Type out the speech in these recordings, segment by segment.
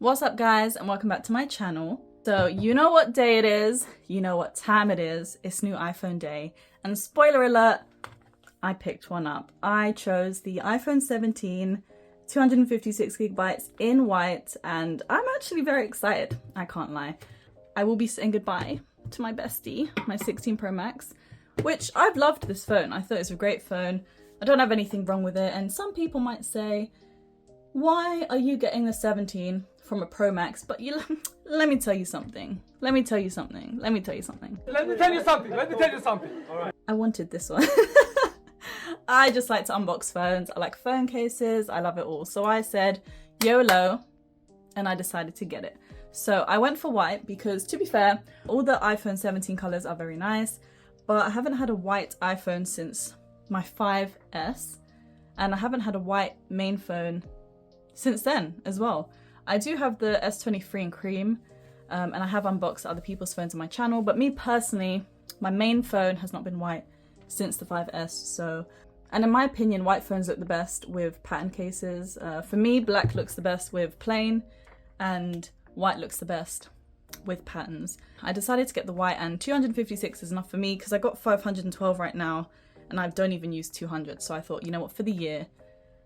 What's up guys, and welcome back to my channel. So you know what day it is, you know what time it is, it's new iPhone day, and spoiler alert, I picked one up. I chose the iPhone 17 256GB in white, and I'm actually very excited, I can't lie. I will be saying goodbye to my bestie, my 16 Pro Max, which I've loved this phone. I thought it's a great phone. I don't have anything wrong with it, and some people might say, why are you getting the 17 from a Pro Max? But let me tell you something. Let me tell you something. All right. I wanted this one. I just like to unbox phones. I like phone cases. I love it all. So I said YOLO, and I decided to get it. So I went for white because, to be fair, all the iPhone 17 colors are very nice, but I haven't had a white iPhone since my 5S, and I haven't had a white main phone since then as well. I do have the S23 in cream, and I have unboxed other people's phones on my channel, but me personally, my main phone has not been white since the 5S. So, and in my opinion, white phones look the best with pattern cases. For me, black looks the best with plain, and white looks the best with patterns. I decided to get the white, and 256 is enough for me because I got 512 right now, and I don't even use 200. So I thought, you know what, for the year,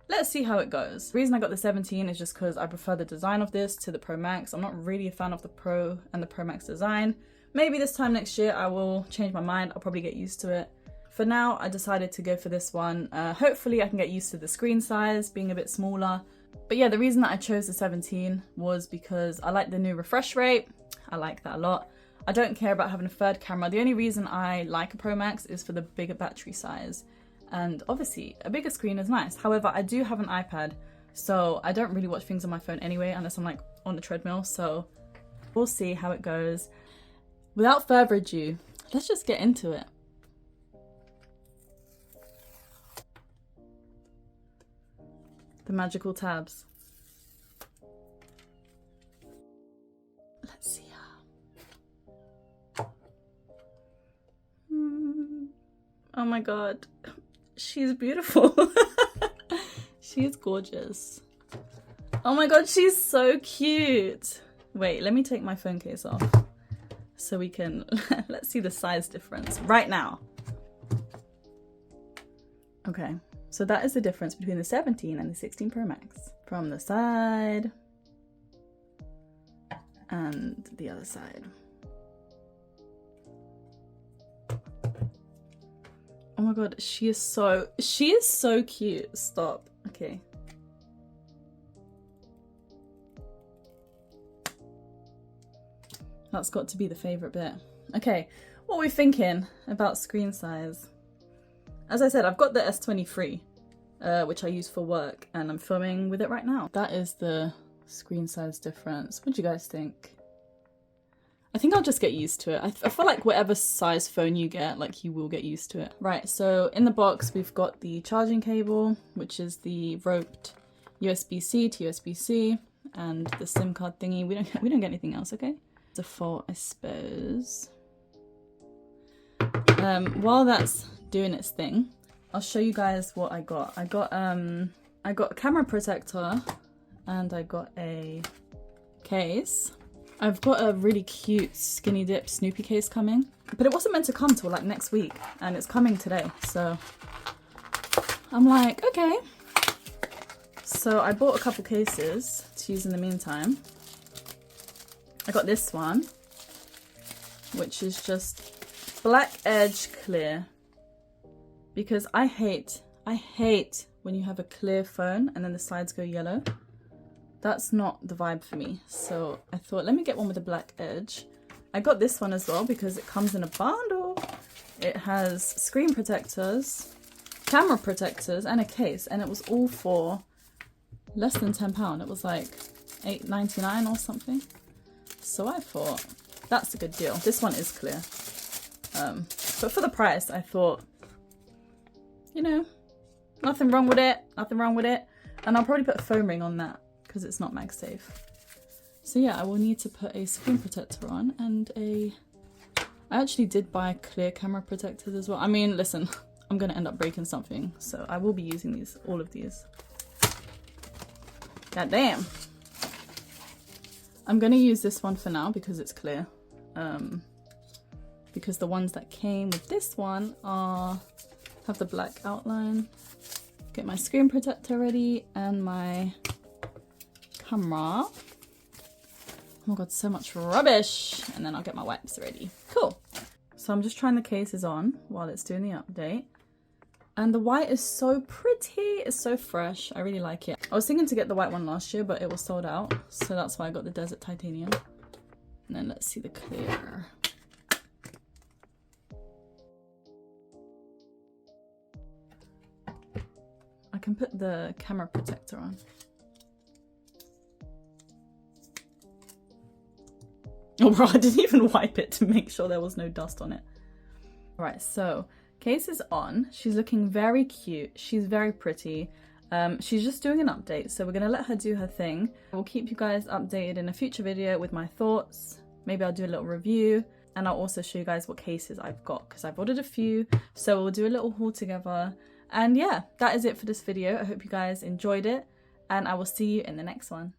let's see how it goes. The reason I got the 17 is just because I prefer the design of this to the Pro Max. I'm not really a fan of the Pro and the Pro Max design. Maybe this time next year I will change my mind. I'll probably get used to it. For now, I decided to go for this one. Hopefully I can get used to the screen size being a bit smaller. But yeah, the reason that I chose the 17 was because I like the new refresh rate. I like that a lot. I don't care about having a third camera. The only reason I like a Pro Max is for the bigger battery size. And obviously, a bigger screen is nice. However, I do have an iPad, so I don't really watch things on my phone anyway, unless I'm like on the treadmill, so we'll see how it goes. Without further ado, let's just get into it. The magical tabs. Let's see her. Oh my god. She's beautiful. She is gorgeous. Oh my god, she's so cute. Wait, let me take my phone case off so we can let's see the size difference right now. Okay, so that is the difference between the 17 and the 16 Pro Max. From the side and the other side. Oh my god, she is so cute. Stop. Okay. That's got to be the favorite bit. Okay, what are we thinking about screen size? As I said, I've got the S23, which I use for work, and I'm filming with it right now. That is the screen size difference. What do you guys think? I think I'll just get used to it. I feel like whatever size phone you get, like, you will get used to it. Right, so in the box we've got the charging cable, which is the roped USB-C to USB-C, and the SIM card thingy. We don't get anything else, okay? Default, I suppose. While that's doing its thing, I'll show you guys what I got. I got a camera protector, and I got a case. I've got a really cute skinny dip Snoopy case coming, but it wasn't meant to come till like next week, and it's coming today, so I'm like, okay. So I bought a couple cases to use in the meantime. I got this one, which is just black edge clear, because I hate when you have a clear phone and then the sides go yellow. That's not the vibe for me, so I thought, let me get one with a black edge. I got this one as well because it comes in a bundle. It has screen protectors, camera protectors, and a case, and it was all for less than £10. It was like $8.99 or something. So I thought, that's a good deal. This one is clear. But for the price, I thought, you know, nothing wrong with it, nothing wrong with it. And I'll probably put a foam ring on that, because it's not MagSafe. So yeah, I will need to put a screen protector on, and I actually did buy clear camera protectors as well. I mean, listen, I'm gonna end up breaking something, so I will be using all of these. God damn. I'm gonna use this one for now because it's clear. Because the ones that came with this one have the black outline. Get my screen protector ready and my camera. Oh my god, so much rubbish. And then I'll get my wipes ready. Cool. So I'm just trying the cases on while it's doing the update. And the white is so pretty. It's so fresh. I really like it. I was thinking to get the white one last year, but it was sold out. So that's why I got the Desert Titanium. And then let's see the clear. I can put the camera protector on. Oh bro, I didn't even wipe it to make sure there was no dust on it. Alright, so case is on. She's looking very cute. She's very pretty. She's just doing an update, so we're gonna let her do her thing. We'll keep you guys updated in a future video with my thoughts. Maybe I'll do a little review, and I'll also show you guys what cases I've got because I've ordered a few. So we'll do a little haul together. And yeah, that is it for this video. I hope you guys enjoyed it, and I will see you in the next one.